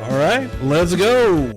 All right, let's go.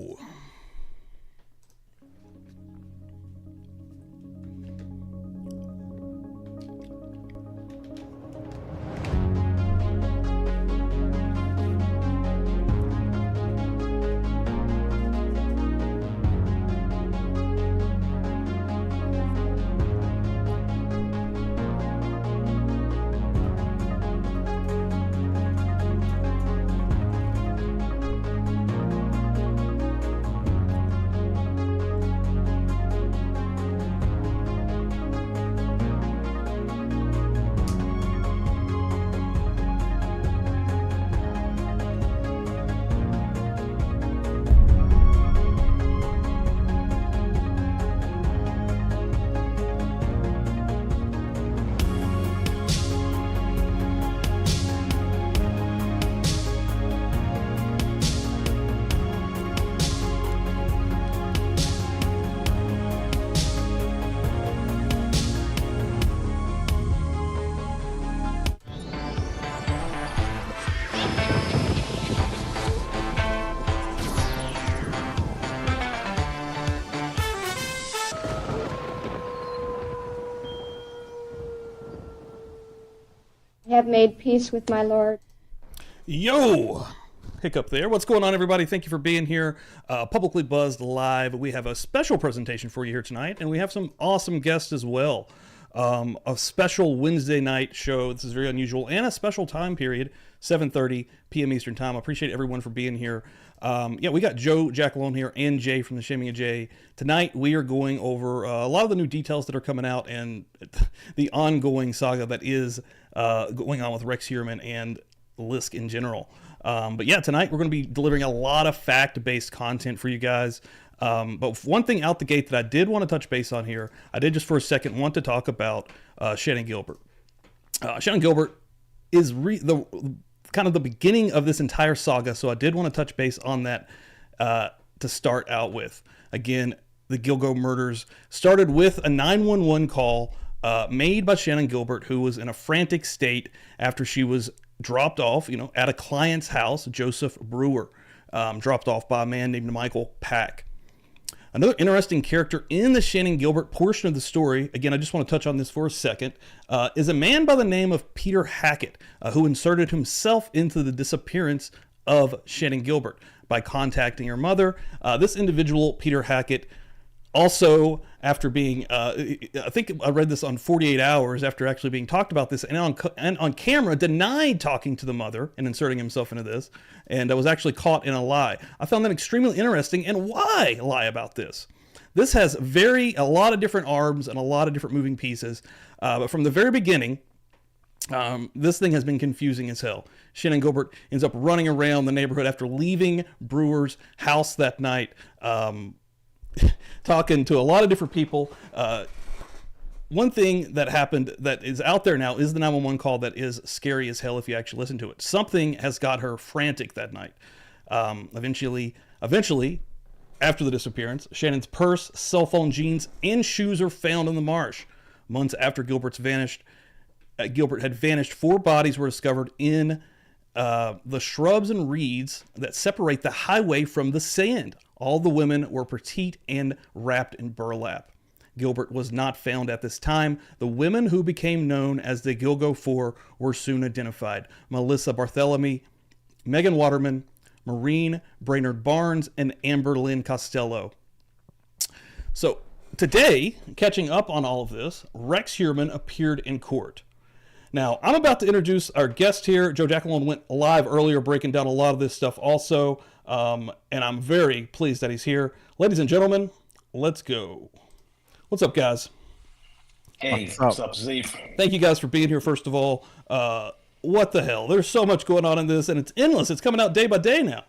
Have made peace with my Lord. Yo! Hiccup there. What's going on, everybody? Thank you for being here. Publicly Buzzed Live. We have a special presentation for you here tonight, and we have some awesome guests as well. A special Wednesday night show. This is very unusual, and a special time period, 7:30 p.m. Eastern Time. I appreciate everyone for being here. We got Joe Giacalone here and Jay from the Shaming of Jay. Tonight, we are going over a lot of the new details that are coming out and the ongoing saga that is going on with Rex Heuermann and LISK in general. Tonight we're going to be delivering a lot of fact-based content for you guys. But one thing out the gate that I did want to touch base on here, I did just for a second want to talk about Shannon Gilbert. Shannon Gilbert is kind of the beginning of this entire saga, so I did want to touch base on that to start out with. Again, the Gilgo murders started with a 911 call made by Shannon Gilbert, who was in a frantic state after she was dropped off, at a client's house, Joseph Brewer, dropped off by a man named Michael Pack. Another interesting character in the Shannon Gilbert portion of the story, again, I just want to touch on this for a second, is a man by the name of Peter Hackett, who inserted himself into the disappearance of Shannon Gilbert by contacting her mother. This individual, Peter Hackett, also, after being, I think I read this on 48 Hours after actually being talked about this, and on camera denied talking to the mother and inserting himself into this, and was actually caught in a lie. I found that extremely interesting, and why lie about this? This has a lot of different arms and a lot of different moving pieces, but from the very beginning, this thing has been confusing as hell. Shannon Gilbert ends up running around the neighborhood after leaving Brewer's house that night, talking to a lot of different people. One thing that happened that is out there now is the 911 call that is scary as hell if you actually listen to it. Something has got her frantic that night. Eventually, after the disappearance, Shannon's purse, cell phone, jeans, and shoes are found in the marsh. Months after Gilbert had vanished, 4 bodies were discovered in the shrubs and reeds that separate the highway from the sand. All the women were petite and wrapped in burlap. Gilbert was not found at this time. The women who became known as the Gilgo Four were soon identified: Melissa Barthelemy, Megan Waterman, Maureen Brainerd Barnes, and Amber Lynn Costello. So today, catching up on all of this, Rex Heuermann appeared in court. Now, I'm about to introduce our guest here. Joe Giacalone went live earlier breaking down a lot of this stuff also, and I'm very pleased that he's here. Ladies and gentlemen, let's go. What's up, guys? Hey, what's up, Steve? Thank you guys for being here, first of all. What the hell? There's so much going on in this, and it's endless. It's coming out day by day now.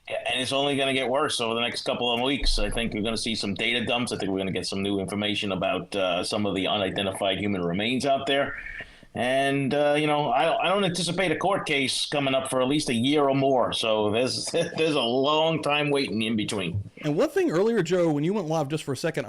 Yeah, and it's only going to get worse over the next couple of weeks. I think we're going to see some data dumps. I think we're going to get some new information about some of the unidentified human remains out there. And, I don't anticipate a court case coming up for at least a year or more. So there's a long time waiting in between. And one thing earlier, Joe, when you went live just for a second,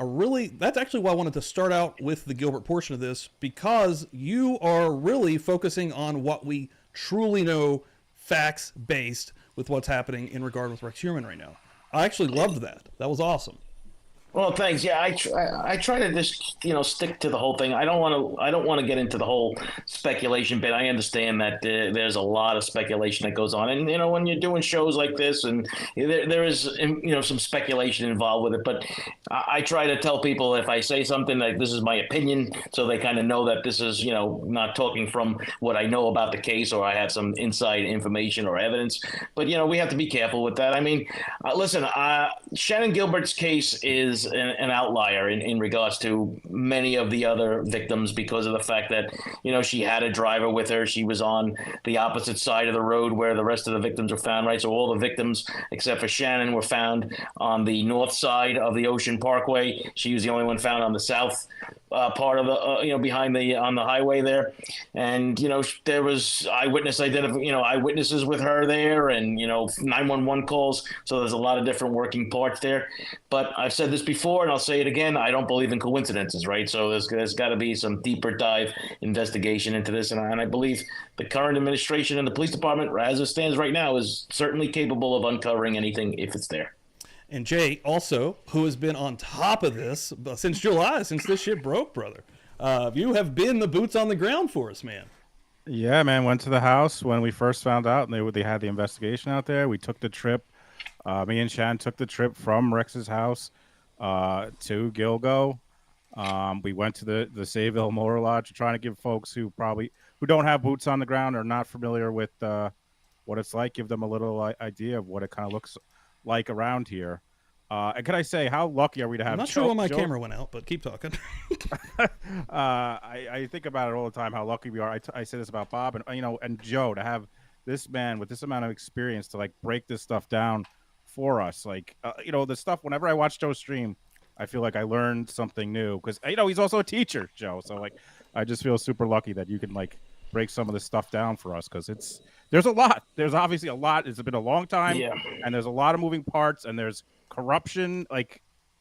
that's actually why I wanted to start out with the Gilbert portion of this, because you are really focusing on what we truly know, facts-based, with what's happening in regard with Rex Heuermann right now. I actually loved that. That was awesome. Well, thanks. Yeah, I try to just stick to the whole thing. I don't want to get into the whole speculation bit. I understand that there's a lot of speculation that goes on, and when you're doing shows like this, and there is some speculation involved with it. But I try to tell people if I say something like this is my opinion, so they kind of know that this is not talking from what I know about the case or I have some inside information or evidence. But we have to be careful with that. I mean, listen, Shannon Gilbert's case is an outlier in regards to many of the other victims because of the fact that she had a driver with her. She was on the opposite side of the road where the rest of the victims were found, right? So all the victims except for Shannon were found on the north side of the Ocean Parkway. She was the only one found on the south part of the behind on the highway there, and there was eyewitnesses with her there, and 911 calls. So there's a lot of different working parts there. But I've said this before, and I'll say it again: I don't believe in coincidences, right? So there's got to be some deeper dive investigation into this, and I believe the current administration and the police department, as it stands right now, is certainly capable of uncovering anything if it's there. And Jay, also, who has been on top of this since July, since this shit broke, brother. You have been the boots on the ground for us, man. Yeah, man. Went to the house when we first found out, and they had the investigation out there. We took the trip. Me and Shan took the trip from Rex's house to Gilgo. We went to the Sayville Motor Lodge, trying to give folks who don't have boots on the ground or not familiar with what it's like, give them a little idea of what it kind of looks like around here. And can I say, how lucky are we to have? I'm not sure why my camera went out, but keep talking. I think about it all the time, how lucky we are. I say this about Bob and Joe, to have this man with this amount of experience to break this stuff down for us. The stuff, whenever I watch Joe stream, I feel like I learned something new because he's also a teacher, Joe. So I just feel super lucky that you can break some of this stuff down for us, because there's a lot. There's obviously a lot. It's been a long time, yeah. And there's a lot of moving parts, and there's corruption.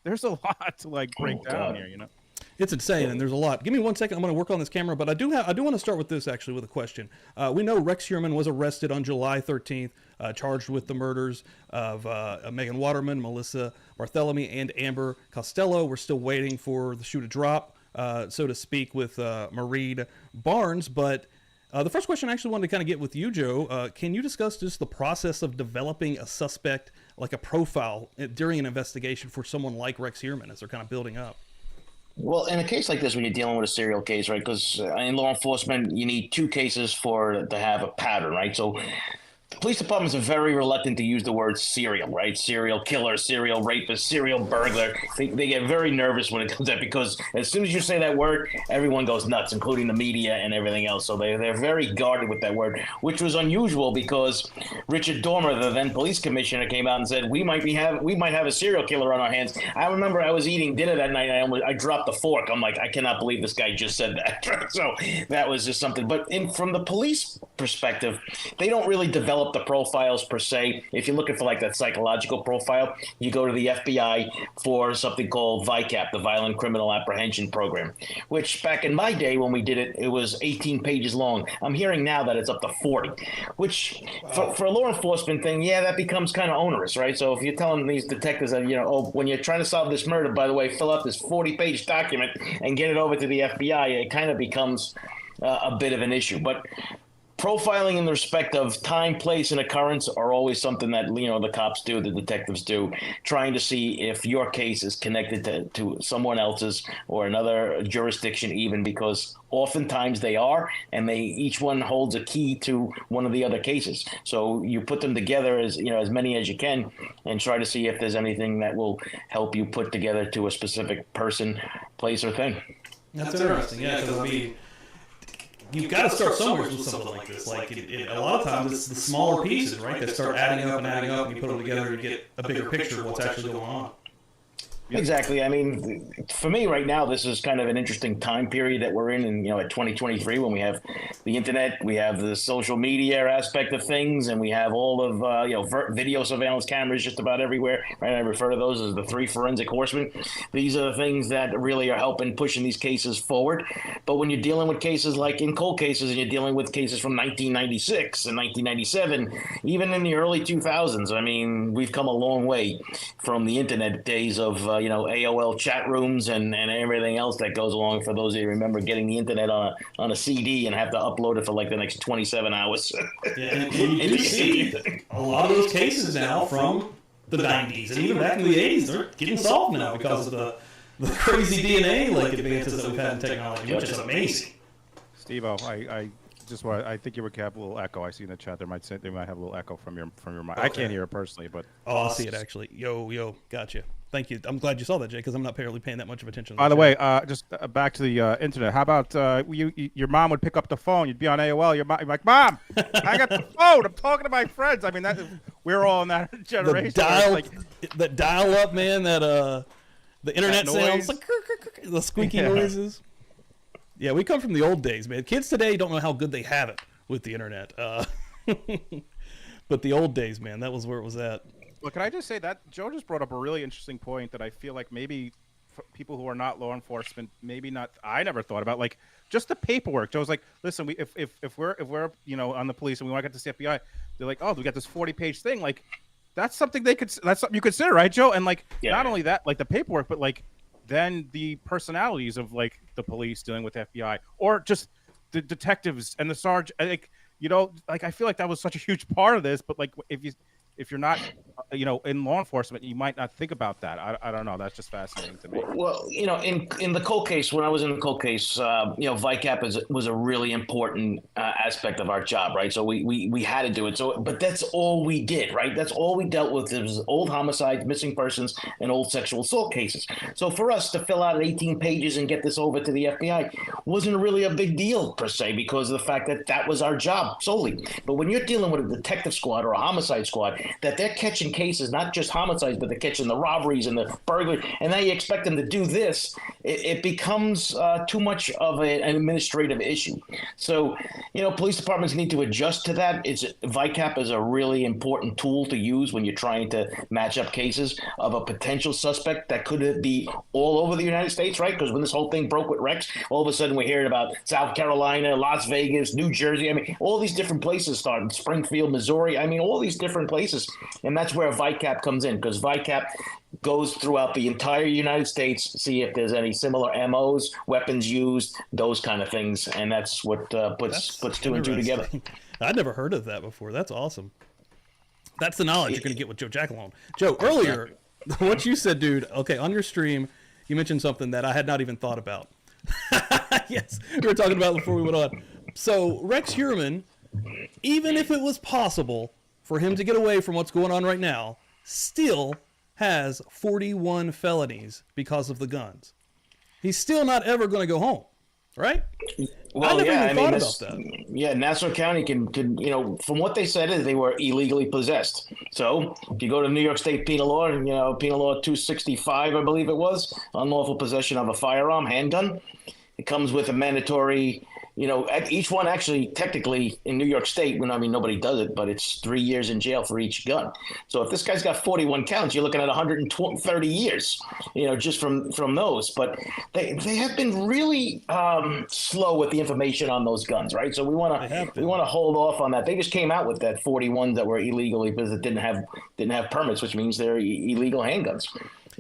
There's a lot to break down here. It's insane, and there's a lot. Give me 1 second. I'm going to work on this camera, but I do want to start with this actually with a question. We know Rex Heuermann was arrested on July 13th, charged with the murders of Megan Waterman, Melissa Barthelemy, and Amber Costello. We're still waiting for the shoe to drop, so to speak, with Mareed Barnes, but. The first question I actually wanted to kind of get with you, Joe. Can you discuss just the process of developing a suspect, like a profile, during an investigation for someone like Rex Heuermann as they're kind of building up? Well, in a case like this, when you're dealing with a serial case, right, because in law enforcement, you need 2 cases to have a pattern, right? So the police departments are very reluctant to use the word serial, right? Serial killer, serial rapist, serial burglar. They get very nervous when it comes to that, because as soon as you say that word, everyone goes nuts, including the media and everything else. So they're very guarded with that word, which was unusual because Richard Dormer, the then police commissioner, came out and said, we might have a serial killer on our hands. I remember I was eating dinner that night and I dropped the fork. I'm like, I cannot believe this guy just said that. So that was just something. But from the police perspective, they don't really develop the profiles per se. If you're looking for that psychological profile, you go to the FBI for something called VICAP, the Violent Criminal Apprehension Program, which back in my day when we did it, it was 18 pages long. I'm hearing now that it's up to 40, which for a law enforcement thing, that becomes kind of onerous, right? So if you're telling these detectives that, when you're trying to solve this murder, by the way, fill out this 40-page document and get it over to the FBI, it kind of becomes a bit of an issue. But profiling in the respect of time, place, and occurrence are always something that the cops do, the detectives do, trying to see if your case is connected to someone else's or another jurisdiction, even, because oftentimes they are, and each one holds a key to one of the other cases. So you put them together as many as you can, and try to see if there's anything that will help you put together to a specific person, place, or thing. That's interesting. Yeah, because you've got to start somewhere with something like this. A lot of times it's the smaller pieces, right, that start adding up, and you put them together and you get a bigger picture of what's actually going on. Exactly. I mean, for me right now, this is kind of an interesting time period that we're in. And, at 2023, when we have the internet, we have the social media aspect of things, and we have all of, video surveillance cameras just about everywhere. Right. I refer to those as the three forensic horsemen. These are the things that really are helping pushing these cases forward. But when you're dealing with cases like in cold cases, and you're dealing with cases from 1996 and 1997, even in the early 2000s, I mean, we've come a long way from the internet days of, AOL chat rooms and everything else that goes along. For those of you who remember getting the internet on a CD and have to upload it for like the next 27 hours. Yeah, and you do see a lot of those cases now from the 90s and even back in the 80s, they're getting solved now because of the crazy DNA like advances that we've had in technology, which is amazing. Steve-O, I think you were have a little echo. I see in the chat they might have a little echo from your mic. Okay. I can't hear it personally, but I see it actually. Yo, gotcha. Thank you. I'm glad you saw that, Jay, because I'm not apparently paying that much of attention. By the way, just back to the internet. How about your mom would pick up the phone? You'd be on AOL. You're like, Mom, I got the phone. I'm talking to my friends. I mean, we're all in that generation. The dial up, man. The internet sounds like the squeaky noises. Yeah, we come from the old days, man. Kids today don't know how good they have it with the internet. But the old days, man, that was where it was at. Well, can I just say that Joe just brought up a really interesting point that I feel like maybe people who are not law enforcement, maybe not, I never thought about, like just the paperwork. Joe's like, listen, if we're on the police and we want to get to the FBI, they're like, oh, we got this 40-page thing. Like that's something that's something you consider, right, Joe? And like not only that, like the paperwork, but like then the personalities of like the police dealing with FBI or just the detectives and the sergeant, like I feel like that was such a huge part of this. But like if you're not, in law enforcement, you might not think about that. I don't know. That's just fascinating to me. Well, in the cold case, when I was in the cold case, VICAP was a really important aspect of our job, right? So we had to do it. So, but that's all we did, right? That's all we dealt with. It was old homicides, missing persons, and old sexual assault cases. So for us to fill out 18 pages and get this over to the FBI wasn't really a big deal per se, because of the fact that was our job solely. But when you're dealing with a detective squad or a homicide squad, that they're catching cases, not just homicides, but they're catching the robberies and the burglary, and now you expect them to do this, it becomes too much of an administrative issue. So, police departments need to adjust to that. VICAP is a really important tool to use when you're trying to match up cases of a potential suspect that could be all over the United States, right? Because when this whole thing broke with Rex, all of a sudden we're hearing about South Carolina, Las Vegas, New Jersey. I mean, all these different places started, Springfield, Missouri. I mean, all these different places. And that's where VICAP comes in, because VICAP goes throughout the entire United States, see if there's any similar MOs, weapons used, those kind of things. And that's what puts two and two together. I'd never heard of that before. That's awesome. That's the knowledge you're going to get with Joe Giacalone. Joe, earlier, what you said, dude, okay, on your stream, you mentioned something that I had not even thought about. Yes, we were talking about it before we went on. So Rex Heuermann, even if it was possible for him to get away from what's going on right now, still has 41 felonies because of the guns. He's still not ever going to go home, right? Well, I never even thought about that. Yeah, Nassau County can, from what they said is they were illegally possessed. So if you go to New York State Penal Law, Penal Law 265, I believe it was, unlawful possession of a firearm, handgun, it comes with a mandatory, each one actually technically in New York State, nobody does it, but it's 3 years in jail for each gun. So if this guy's got 41 counts, you're looking at 130 years, just from those. But they have been really slow with the information on those guns, right? So we want to hold off on that. They just came out with that 41 that were illegally because it didn't have permits, which means they're illegal handguns.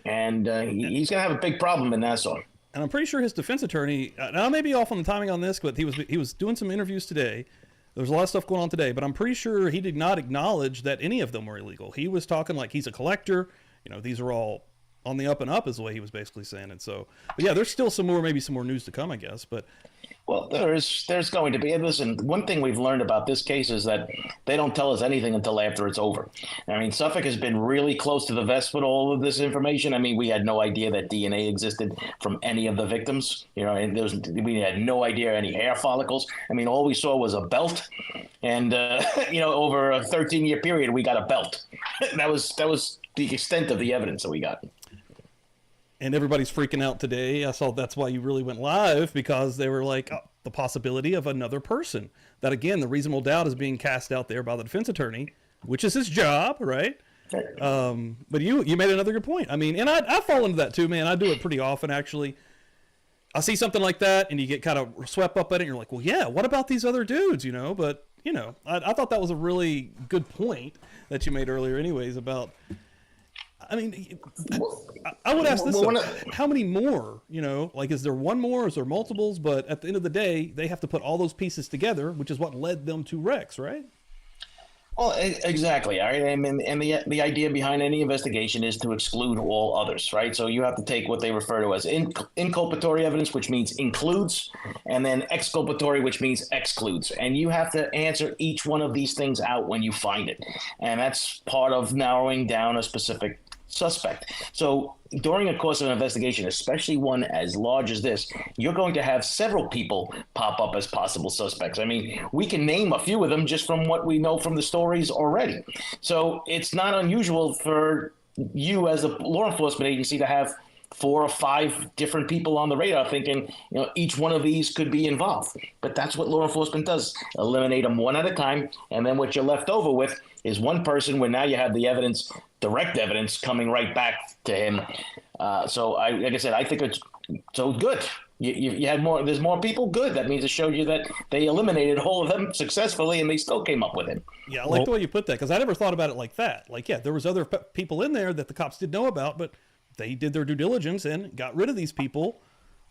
And he's going to have a big problem in Nassau. And I'm pretty sure his defense attorney, now I may be off on the timing on this, but he was doing some interviews today. There's a lot of stuff going on today, but I'm pretty sure he did not acknowledge that any of them were illegal. He was talking like he's a collector. These are all on the up and up is the way he was basically saying it. So, but yeah, there's still maybe some more news to come, I guess. But well, there's going to be. Listen, one thing we've learned about this case is that they don't tell us anything until after it's over. Suffolk has been really close to the vest with all of this information. We had no idea that DNA existed from any of the victims. And we had no idea any hair follicles. All we saw was a belt, and over a 13-year period, we got a belt. That was the extent of the evidence that we got. and everybody's freaking out today. I saw that's why you really went live, because they were like, oh, the possibility of another person. That again, the reasonable doubt is being cast out there by the defense attorney, which is his job, right? But you made another good point. I mean, and I fall into that too, man. I do it pretty often, actually. I see something like that, and you get kind of swept up in it. And you're like, well, yeah, what about these other dudes, you know? But, you know, I thought that was a really good point that you made earlier anyways about, I mean, I would ask this, how many more, you know, like, is there one more? Is there multiples? But at the end of the day, they have to put all those pieces together, which is what led them to Rex, right? Well, exactly. All right. And the idea behind any investigation is to exclude all others, right? So you have to take what they refer to as inculpatory evidence, which means includes, and then exculpatory, which means excludes. And you have to answer each one of these things out when you find it. And that's part of narrowing down a specific suspect. So during a course of an investigation, especially one as large as this, you're going to have several people pop up as possible suspects. I mean, we can name a few of them just from what we know from the stories already. So it's not unusual for you as a law enforcement agency to have 4 or 5 different people on the radar thinking, you know, each one of these could be involved. But that's what law enforcement does. Eliminate them one at a time. And then what you're left over with is one person where now you have the evidence, direct evidence coming right back to him. So like I said, I think it's so good. You had more, there's more people. Good. That means it showed you that they eliminated all of them successfully and they still came up with him. Yeah. I like the way you put that, because I never thought about it like that. Like, yeah, there was other people in there that the cops didn't know about, but they did their due diligence and got rid of these people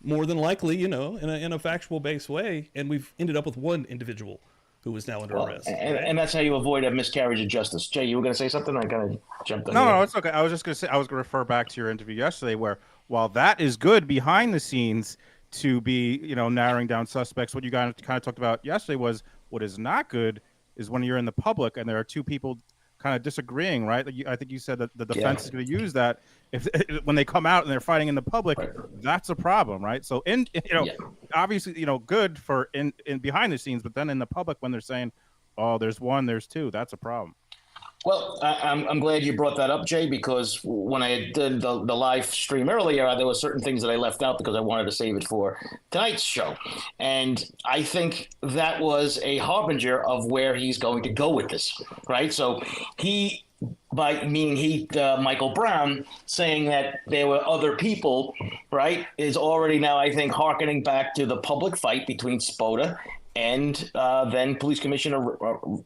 more than likely, you know, in a factual based way. And we've ended up with one individual who is now under arrest. And that's how you avoid a miscarriage of justice. Jay, you were going to say something? I kind of jumped on you. No, it's okay. I was just going to say, I was going to refer back to your interview yesterday where, while that is good behind the scenes to be, you know, narrowing down suspects, what you kind of talked about yesterday was what is not good is when you're in the public and there are two people kind of disagreeing, right? I think you said that the defense is going to use that when they come out and they're fighting in the public. Right. That's a problem, right? So obviously, you know, good for in behind the scenes, but then in the public when they're saying, oh, there's one, there's two, that's a problem. Well, I'm glad you brought that up, Jay, because when I did the live stream earlier, there were certain things that I left out because I wanted to save it for tonight's show. And I think that was a harbinger of where he's going to go with this, right? So Michael Brown saying that there were other people, right, is already now, I think, hearkening back to the public fight between Spoda and then Police Commissioner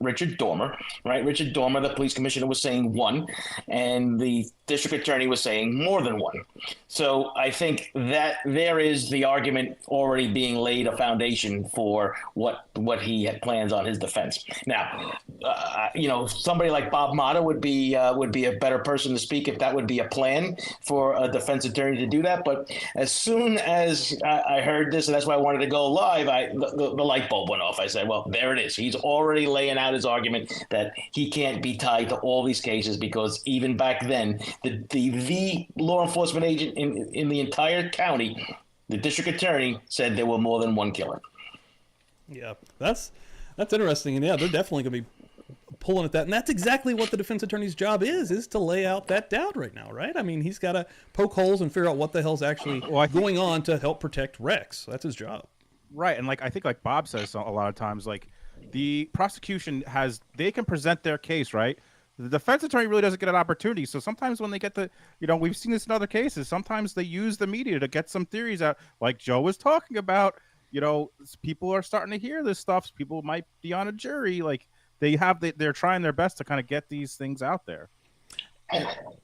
Richard Dormer, right? Richard Dormer, the police commissioner, was saying one, and the district attorney was saying more than one. So I think that there is the argument already being laid, a foundation for what he had plans on his defense. Now, you know, somebody like Bob Motta would be a better person to speak if that would be a plan for a defense attorney to do that. But as soon as I heard this, and that's why I wanted to go live, the light bulb went off. I said, well, there it is. He's already laying out his argument that he can't be tied to all these cases because even back then, the law enforcement agent in the entire county, the district attorney, said there were more than one killer. Yeah, that's interesting. And yeah, they're definitely going to be pulling at that. And that's exactly what the defense attorney's job is to lay out that doubt right now, right? I mean, he's got to poke holes and figure out what the hell's actually going on to help protect Rex. That's his job. Right. And I think Bob says a lot of times, the prosecution they can present their case, right? The defense attorney really doesn't get an opportunity. So sometimes when they get we've seen this in other cases, sometimes they use the media to get some theories out, like Joe was talking about. You know, people are starting to hear this stuff. People might be on a jury. They're trying their best to kind of get these things out there.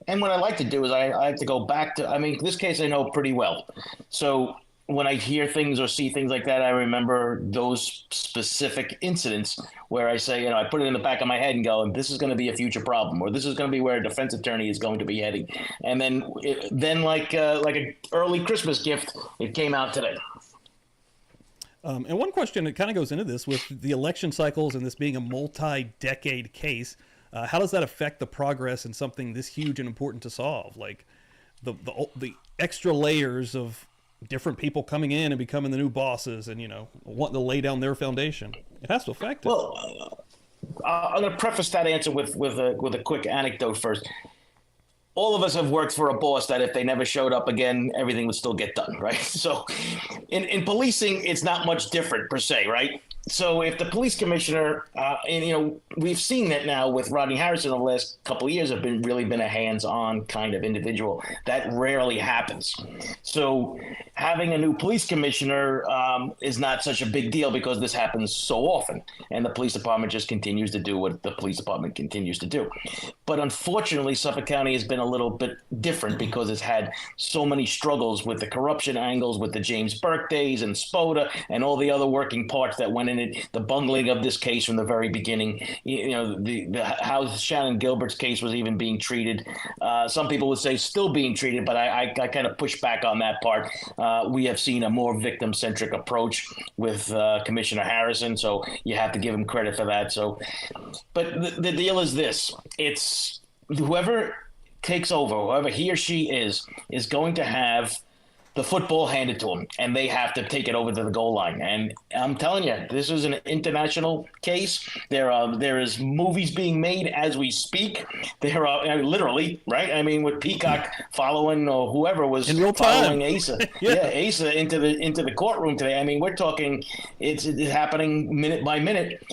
And what I like to do is I like to go back to, this case I know pretty well. So when I hear things or see things like that, I remember those specific incidents where I say, I put it in the back of my head and go, this is going to be a future problem, or this is going to be where a defense attorney is going to be heading. And then like an early Christmas gift, it came out today. And one question that kind of goes into this with the election cycles and this being a multi-decade case, how does that affect the progress in something this huge and important to solve? Like the extra layers of different people coming in and becoming the new bosses and, wanting to lay down their foundation. It has to affect it. Well, I'm going to preface that answer with a quick anecdote first. all of us have worked for a boss that if they never showed up again, everything would still get done, right? So in policing, it's not much different per se, right? So if the police commissioner, and we've seen that now with Rodney Harrison over the last couple of years, have really been a hands-on kind of individual. That rarely happens. So having a new police commissioner is not such a big deal because this happens so often, and the police department just continues to do what the police department continues to do. But unfortunately, Suffolk County has been a little bit different because it's had so many struggles with the corruption angles, with the James Burke days and SPOTA and all the other working parts that went in it, the bungling of this case from the very beginning, how Shannon Gilbert's case was even being treated. Some people would say still being treated, but I kind of push back on that part. We have seen a more victim-centric approach with Commissioner Harrison, so you have to give him credit for that. So, but the deal is this: it's whoever takes over, whoever he or she is going to have the football handed to them, and they have to take it over to the goal line. And I'm telling you, this is an international case. There is movies being made as we speak. There are literally, right? I mean, with Peacock following or whoever was in real following time. Asa, Asa into the courtroom today. I mean, we're talking, it's happening minute by minute.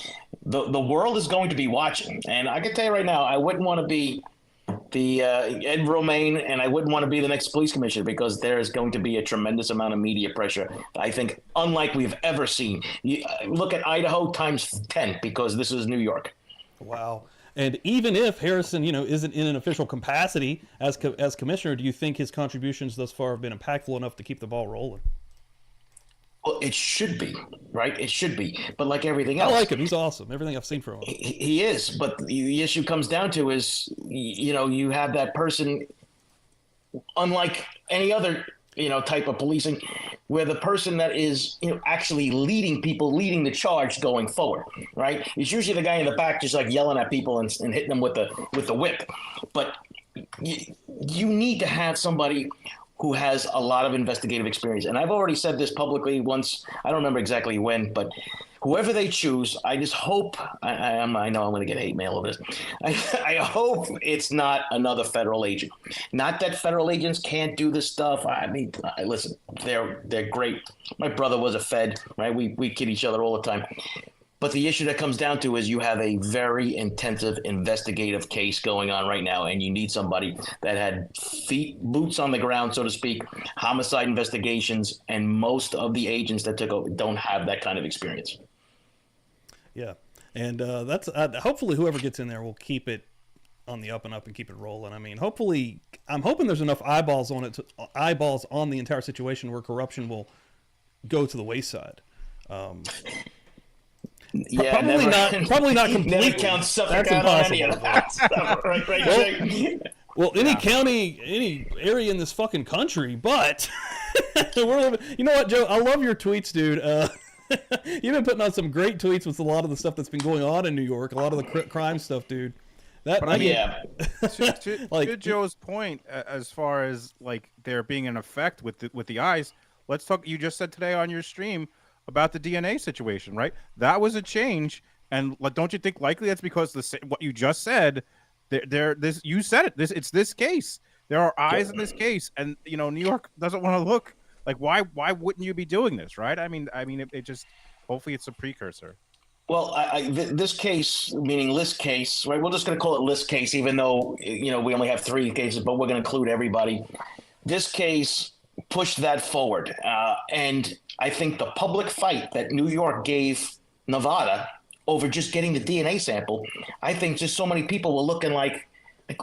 The world is going to be watching, and I can tell you right now, I wouldn't want to be the Ed Romaine, and I wouldn't want to be the next police commissioner because there is going to be a tremendous amount of media pressure, I think, unlike we've ever seen. Look at Idaho times 10 because this is New York. Wow. And even if Harrison, isn't in an official capacity as commissioner, do you think his contributions thus far have been impactful enough to keep the ball rolling? Well, it should be, right? It should be. But like everything else. I like him. He's awesome. Everything I've seen from him. He is. But the issue comes down to is, you have that person, unlike any other, type of policing, where the person that is, actually leading people, leading the charge going forward, right? It's usually the guy in the back just like yelling at people and hitting them with the whip. But you need to have somebody who has a lot of investigative experience. And I've already said this publicly once, I don't remember exactly when, but whoever they choose, I just hope, I know I'm going to get hate mail over this, I hope it's not another federal agent. Not that federal agents can't do this stuff. I mean, listen, they're great. My brother was a Fed, right? We kid each other all the time. But the issue that comes down to is you have a very intensive investigative case going on right now, and you need somebody that had boots on the ground, so to speak, homicide investigations, and most of the agents that took over don't have that kind of experience. Yeah, and that's hopefully whoever gets in there will keep it on the up and up and keep it rolling. I mean, I'm hoping there's enough eyeballs on it, eyeballs on the entire situation where corruption will go to the wayside. Yeah, probably not completely. Never count Suffolk That's out on any impossible. of that stuff, right? Well, any county, any area in this fucking country, but we're living. You know what, Joe? I love your tweets, dude. You've been putting on some great tweets with a lot of the stuff that's been going on in New York, a lot of the crime stuff, dude. To Joe's point, as far as like there being an effect with the eyes, let's talk. You just said today on your stream about the DNA situation, right? That was a change, and don't you think likely that's because what you just said? You said it. It's this case. There are eyes in this case, and New York doesn't want to look like why wouldn't you be doing this, right? I mean, it just hopefully it's a precursor. Well, this case, meaning LISK case, right? We're just going to call it LISK case, even though we only have 3 cases, but we're going to include everybody. This case pushed that forward, and I think the public fight that New York gave Nevada over just getting the DNA sample, I think just so many people were looking like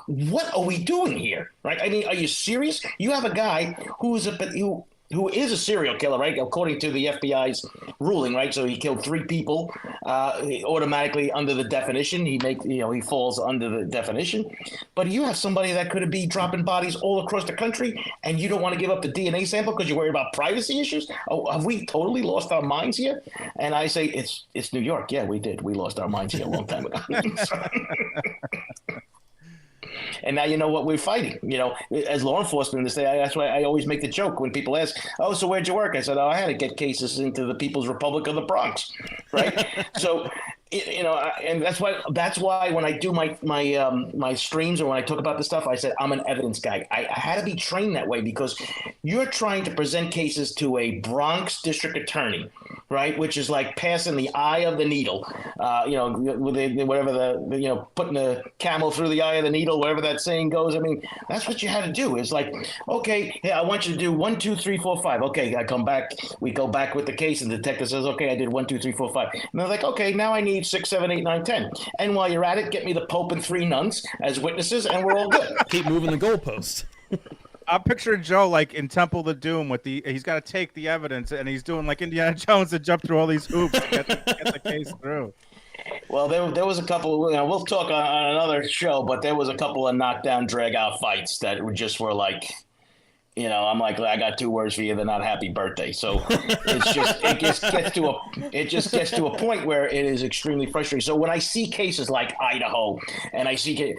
what are we doing here, right? I mean, are you serious? You have a guy who is a serial killer, right? According to the FBI's ruling, right? So he killed 3 people, automatically under the definition. He falls under the definition. But you have somebody that could be dropping bodies all across the country, and you don't want to give up the DNA sample because you're worried about privacy issues. Oh, have we totally lost our minds here? And I say it's New York. Yeah, we did. We lost our minds here a long time ago. And now you know what we're fighting. As law enforcement, that's why I always make the joke when people ask, "Oh, so where'd you work?" I said, "Oh, I had to get cases into the People's Republic of the Bronx," right? So and that's why when I do my streams or when I talk about this stuff, I said I'm an evidence guy. I had to be trained that way because you're trying to present cases to a Bronx district attorney, right? Which is like passing the eye of the needle, putting the camel through the eye of the needle, whatever that saying goes. I mean, that's what you had to do. It's like, okay, yeah, I want you to do 1, 2, 3, 4, 5. Okay, I come back. We go back with the case, and the detective says, okay, I did 1, 2, 3, 4, 5. And they're like, okay, now I need 6, 7, 8, 9, 10. And while you're at it, get me the Pope and 3 nuns as witnesses, and we're all good. Keep moving the goalposts. I'm picturing Joe like in Temple of Doom with he's got to take the evidence and he's doing like Indiana Jones to jump through all these hoops to get the case through. Well, there was a couple. We'll talk on another show, but there was a couple of knockdown, drag out fights that were like, I'm like, I got 2 words for you. They're not happy birthday. So it just gets to a point where it is extremely frustrating. So when I see cases like Idaho, and I see,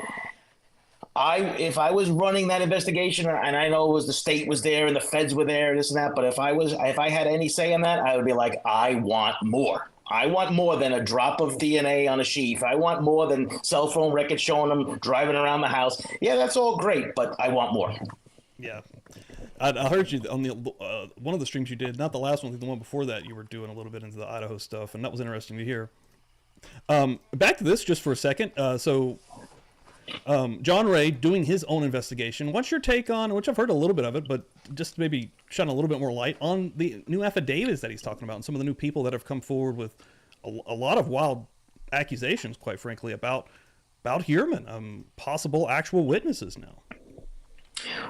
if I was running that investigation, and I know the state was there and the feds were there, this and that, but if I had any say in that, I would be like, I want more. I want more than a drop of DNA on a sheath. I want more than cell phone records showing them driving around the house. Yeah, that's all great, but I want more. Yeah. I heard you on the one of the streams you did, not the last one, the one before that, you were doing a little bit into the Idaho stuff, and that was interesting to hear. Back to this just for a second. John Ray doing his own investigation. What's your take on, which I've heard a little bit of it, but just maybe shine a little bit more light on the new affidavits that he's talking about and some of the new people that have come forward with a lot of wild accusations, quite frankly, about Heuermann, possible actual witnesses now.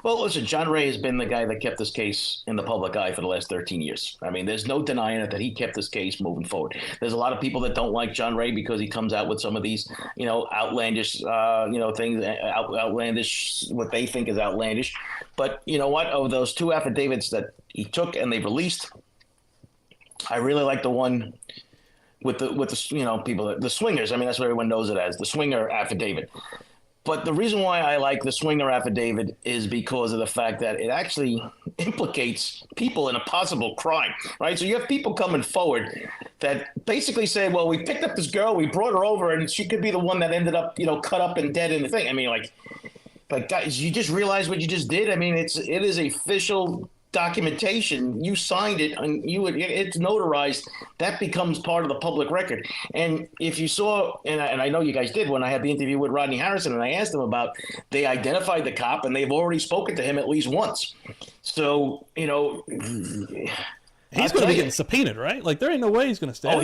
Well, listen, John Ray has been the guy that kept this case in the public eye for the last 13 years. I mean, there's no denying it that he kept this case moving forward. There's a lot of people that don't like John Ray because he comes out with some of these, outlandish, things, outlandish, what they think is outlandish. But you know what? Of those 2 affidavits that he took and they released, I really like the one with the people, the swingers. I mean, that's what everyone knows it as, the swinger affidavit. But the reason why I like the swinger affidavit is because of the fact that it actually implicates people in a possible crime, right? So you have people coming forward that basically say, well, we picked up this girl, we brought her over, and she could be the one that ended up, cut up and dead in the thing. I mean, like guys, you just realize what you just did? I mean, it is official documentation. You signed it, and it's notarized. That becomes part of the public record. And if you saw, and I know you guys did when I had the interview with Rodney Harrison, and I asked him about, they identified the cop, and they've already spoken to him at least once. So He's going to be getting subpoenaed, right? Like, there ain't no way he's going to stay. Oh,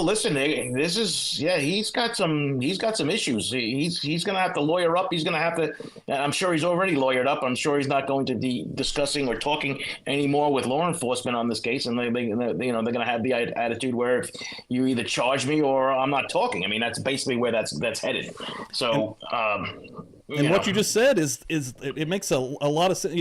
listen, he's got some issues. He's going to have to lawyer up. He's going to have to, I'm sure he's already lawyered up. I'm sure he's not going to be discussing or talking anymore with law enforcement on this case. And they're going to have the attitude where if you either charge me or I'm not talking. I mean, that's basically where that's headed. So, and what you just said is it makes a lot of sense.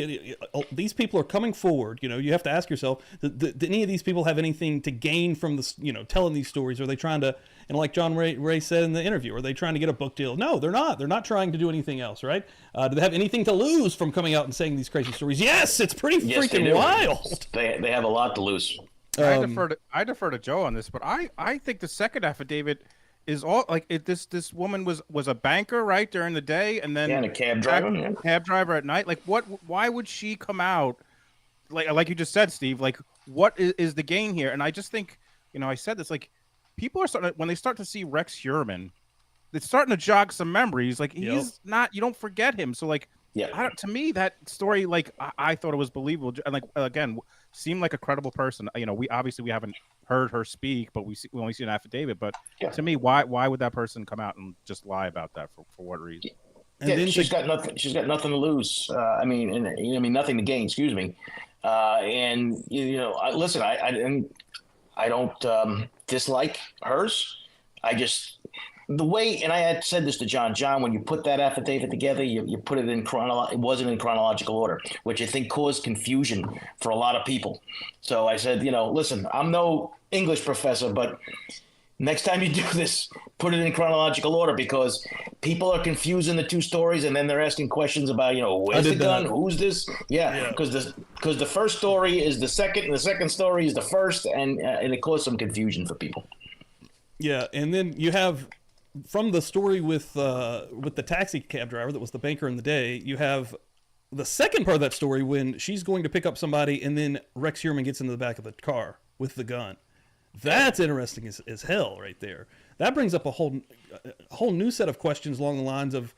These people are coming forward. You have to ask yourself, did any of these people have anything to gain from this? Telling these stories? Are they trying to, and like John Ray said in the interview, are they trying to get a book deal? No, they're not. They're not trying to do anything else, right? Do they have anything to lose from coming out and saying these crazy stories? Yes, it's pretty freaking wild. They have a lot to lose. I defer to Joe on this, but I think the second affidavit is all like this woman was a banker, right, during the day, and then and a cab driver at night. Like, why would she come out like you just said, Steve? Like, what is the gain here? And I just think, I said this, like, people are starting when they start to see Rex Heuermann, it's starting to jog some memories. Like, he's not, you don't forget him. So like, to me, that story, like, I thought it was believable, and like, again, seemed like a credible person. We haven't heard her speak, but we only see an affidavit. But to me, why would that person come out and just lie about that for what reason? And she's got nothing. She's got nothing to lose. Nothing to gain. Excuse me. Listen. I don't dislike hers. I just the way, and I had said this to John. John, when you put that affidavit together, you put it in it wasn't in chronological order, which I think caused confusion for a lot of people. So I said, listen, I'm no English professor, but next time you do this, put it in chronological order, because people are confusing the 2 stories, and then they're asking questions about, where's the gun? Who's this? Because the first story is the second, and the second story is the first, and it caused some confusion for people. Yeah, and then you have from the story with the taxi cab driver that was the banker in the day, you have the second part of that story when she's going to pick up somebody and then Rex Heuermann gets into the back of the car with the gun. That's interesting as hell right there. That brings up a whole new set of questions along the lines of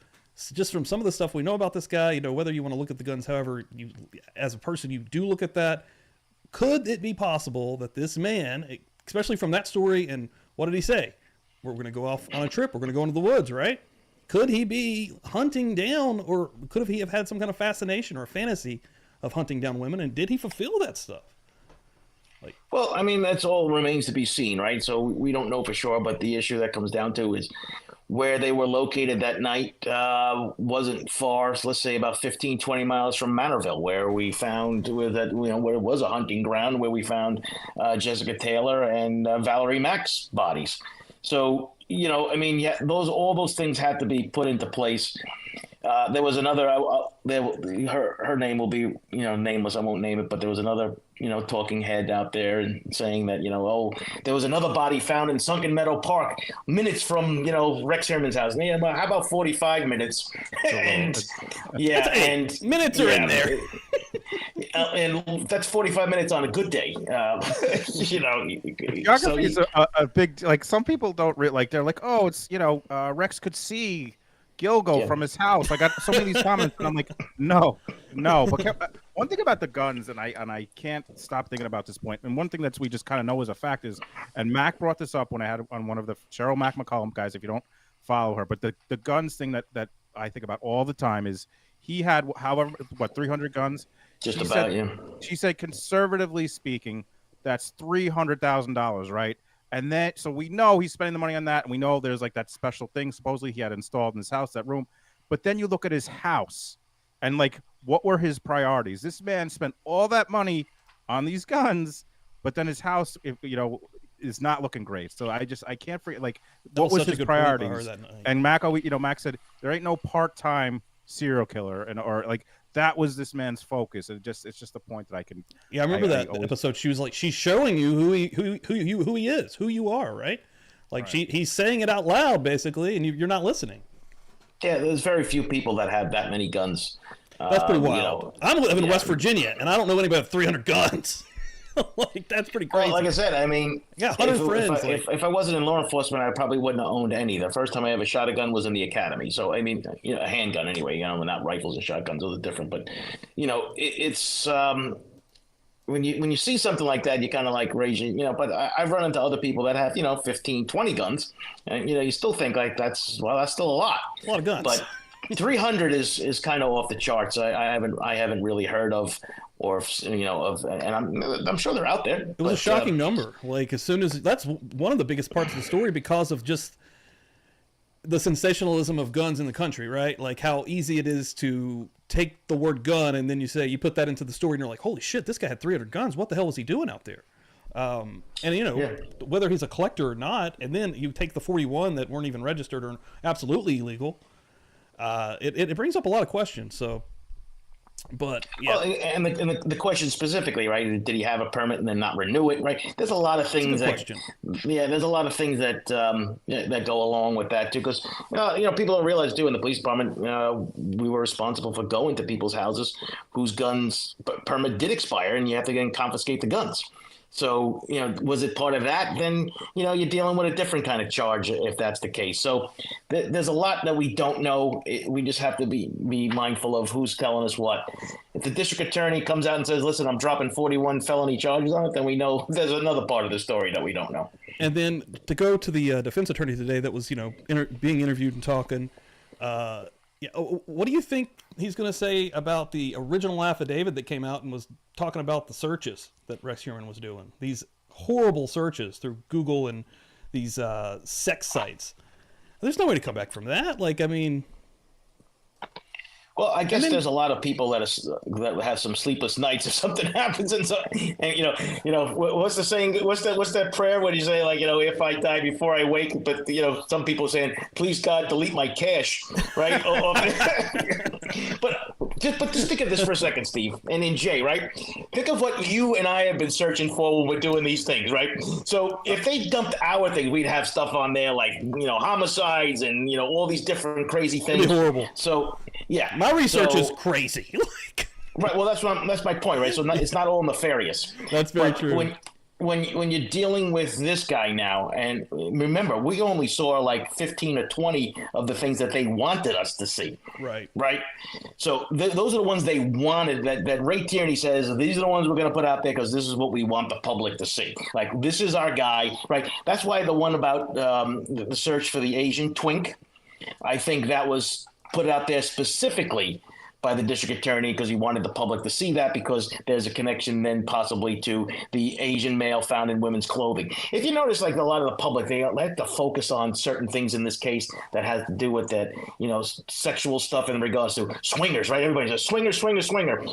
just from some of the stuff we know about this guy, whether you want to look at the guns, however you, as a person, you do look at that. Could it be possible that this man, especially from that story, and what did he say? We're going to go off on a trip. We're going to go into the woods, right? Could he be hunting down, or could he have had some kind of fascination or fantasy of hunting down women? And did he fulfill that stuff? Well, I mean, that's all remains to be seen, right? So we don't know for sure, but the issue that comes down to is where they were located that night wasn't far, so let's say about 15, 20 miles from Manorville, where we found where it was a hunting ground, where we found Jessica Taylor and Valerie Mack's bodies. So, I mean, yeah, all those things had to be put into place. There was another, her name will be, nameless. I won't name it, but there was another, talking head out there and saying that, there was another body found in Sunken Meadow Park minutes from, Rex Heuermann's house. And, how about 45 minutes? And minutes are in there. And that's 45 minutes on a good day. Geography is a big, like, some people don't they're like, oh, it's, Rex could see Gilgo from his house. I got so many of these comments, and I'm like, no. But one thing about the guns, and I can't stop thinking about this point. And one thing that we just kind of know as a fact is, and Mac brought this up when I had on one of the Cheryl Mac McCollum guys. If you don't follow her, but the guns thing that I think about all the time is he had 300 guns. She said, conservatively speaking, that's $300,000, right? And then, so we know he's spending the money on that, and we know there's like that special thing supposedly he had installed in his house, that room. But then you look at his house, and like, what were his priorities? This man spent all that money on these guns, but then his house, is not looking great. So I can't forget, like, what was his priorities? And Mac, Mac said there ain't no part-time serial killer, or like, that was this man's focus. It's just a point that I can. Yeah, I remember that episode. She was like, she's showing you who he is, who you are, right? Like he's saying it out loud, basically, and you're not listening. Yeah, there's very few people that have that many guns. That's pretty wild. I live in West Virginia, and I don't know anybody with 300 guns. Like, that's pretty crazy. Well, like I said, I mean, yeah, 100 friends. If I wasn't in law enforcement, I probably wouldn't have owned any. The first time I ever shot a gun was in the academy. So, I mean, a handgun anyway, not rifles and shotguns, those are different. But, it's when you see something like that, you kind of like raise your, but I've run into other people that have, 15, 20 guns. And, you still think like that's still a lot. A lot of guns. But 300 is kind of off the charts. I haven't really heard of, or and I'm sure they're out there. It was a shocking number. Like, as soon as that's one of the biggest parts of the story, because of just the sensationalism of guns in the country, right? Like how easy it is to take the word gun and then you put that into the story and you're like, holy shit, this guy had 300 guns. What the hell was he doing out there? Whether he's a collector or not, and then you take the 41 that weren't even registered or absolutely illegal. It brings up a lot of questions. So, but yeah, well, and the question specifically, right? Did he have a permit and then not renew it? Right? There's a lot of things there's a lot of things that that go along with that too. Because people don't realize too in the police department, we were responsible for going to people's houses whose guns permit did expire, and you have to then confiscate the guns. So, was it part of that? Then, you're dealing with a different kind of charge if that's the case. So there's a lot that we don't know. We just have to be mindful of who's telling us what. If the district attorney comes out and says, listen, I'm dropping 41 felony charges on it, then we know there's another part of the story that we don't know. And then to go to the defense attorney today that was, being interviewed and talking, what do you think he's going to say about the original affidavit that came out and was talking about the searches that Rex Heuermann was doing? These horrible searches through Google and these sex sites. There's no way to come back from that. Like, I mean... Well, I guess there's a lot of people that have some sleepless nights if something happens, and what's the saying? What's that prayer when you say, like, if I die before I wake? But some people saying, please God, delete my cache, right? But Just think of this for a second, Steve, and then Jay, right? Think of what you and I have been searching for when we're doing these things, right? So if they dumped our things, we'd have stuff on there like, homicides and, all these different crazy things. It'd be horrible. So, yeah. My research is crazy. Right. Well, that's my point, right? So it's not all nefarious. That's very true. When you're dealing with this guy now, and remember, we only saw like 15 or 20 of the things that they wanted us to see. Right. Right. So those are the ones they wanted. That Ray Tierney says these are the ones we're going to put out there because this is what we want the public to see. Like, this is our guy. Right. That's why the one about the search for the Asian twink, I think that was put out there specifically by the district attorney because he wanted the public to see that, because there's a connection then possibly to the Asian male found in women's clothing. If you notice, like, a lot of the public, they like to focus on certain things in this case that has to do with that, sexual stuff in regards to swingers, right? Everybody says swinger,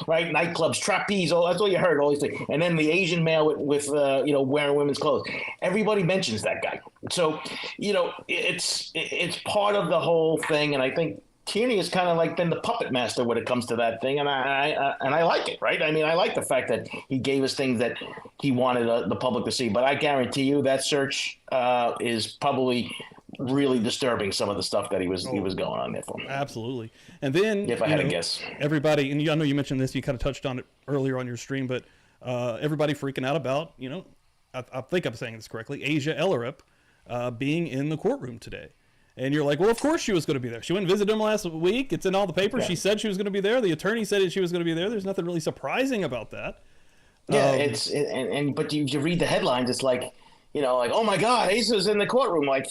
right? Nightclubs, trapeze, that's all you heard, all these things. And then the Asian male with wearing women's clothes. Everybody mentions that guy. So, it's part of the whole thing, and I think Tierney has kind of like been the puppet master when it comes to that thing, and I like it, right? I mean, I like the fact that he gave us things that he wanted the public to see. But I guarantee you that search is probably really disturbing, some of the stuff that he was going on there for. Absolutely. And then, if I had to guess, everybody, and I know you mentioned this, you kind of touched on it earlier on your stream, but everybody freaking out about, I think I'm saying this correctly, Asa Ellerup being in the courtroom today. And you're like, well, of course she was going to be there. She went and visited him last week. It's in all the papers. Yeah. She said she was going to be there. The attorney said she was going to be there. There's nothing really surprising about that. Yeah, but you read the headlines, it's like, like, oh my God, Asa's in the courtroom. Like,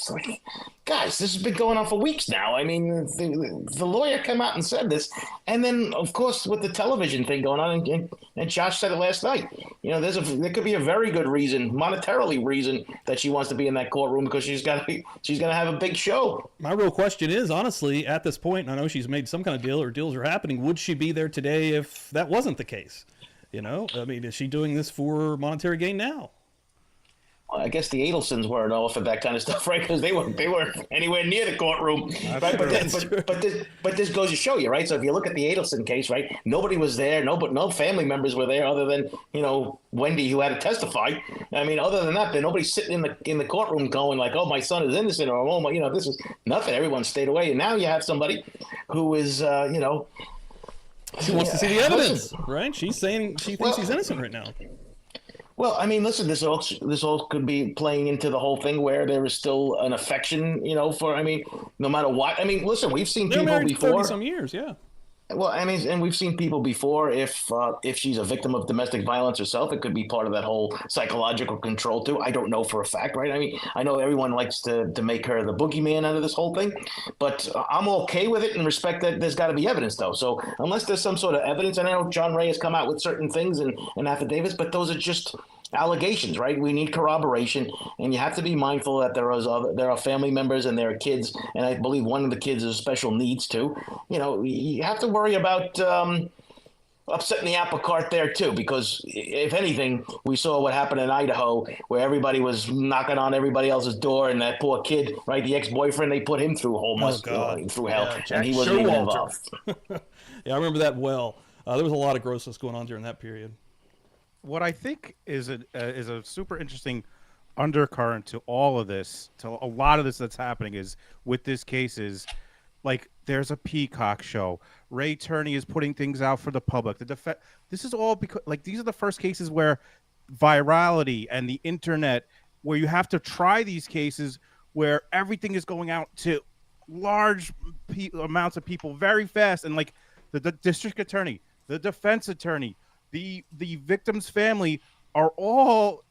guys, this has been going on for weeks now. I mean, the lawyer came out and said this, and then of course with the television thing going on, and Josh said it last night. There could be a very good reason, monetarily reason, that she wants to be in that courtroom, because she's going to have a big show. My real question is, honestly, at this point, and I know she's made some kind of deal or deals are happening, would she be there today if that wasn't the case? I mean, is she doing this for monetary gain now? I guess the Adelsons weren't offered that kind of stuff, right? Because they weren't anywhere near the courtroom. Right? But this goes to show you, right? So if you look at the Adelson case, right, nobody was there. No family members were there, other than Wendy, who had to testify. I mean, other than that, nobody's sitting in the courtroom going like, "Oh, my son is innocent," or "Oh, my, this is nothing." Everyone stayed away, and now you have somebody who is, She wants to see the evidence, right? She's saying she thinks he's innocent right now. Well, I mean, listen, this all could be playing into the whole thing where there is still an affection, for, I mean, no matter what. I mean, listen, we've seen They're people married before. 30-some years, yeah. Well, I mean, and we've seen people before, if she's a victim of domestic violence herself, it could be part of that whole psychological control too. I don't know for a fact, right? I mean, I know everyone likes to make her the boogeyman out of this whole thing, but I'm okay with it in respect that there's got to be evidence, though. So unless there's some sort of evidence, and I know John Ray has come out with certain things and affidavits, but those are just allegations, right? We need corroboration, and you have to be mindful that there are family members and there are kids, and I believe one of the kids has special needs too. You have to worry about upsetting the apple cart there too, because if anything, we saw what happened in Idaho, where everybody was knocking on everybody else's door, and that poor kid, right, the ex-boyfriend, they put him through through hell, and he wasn't even involved. Yeah, I remember that well. There was a lot of grossness going on during that period. What I think is a super interesting undercurrent to all of this, to a lot of this that's happening, is with this case is, like, there's a Peacock show. Ray Tierney is putting things out for the public. This is all because, like, these are the first cases where virality and the internet, where you have to try these cases where everything is going out to large amounts of people very fast, and like the district attorney, the defense attorney, the victim's family are all,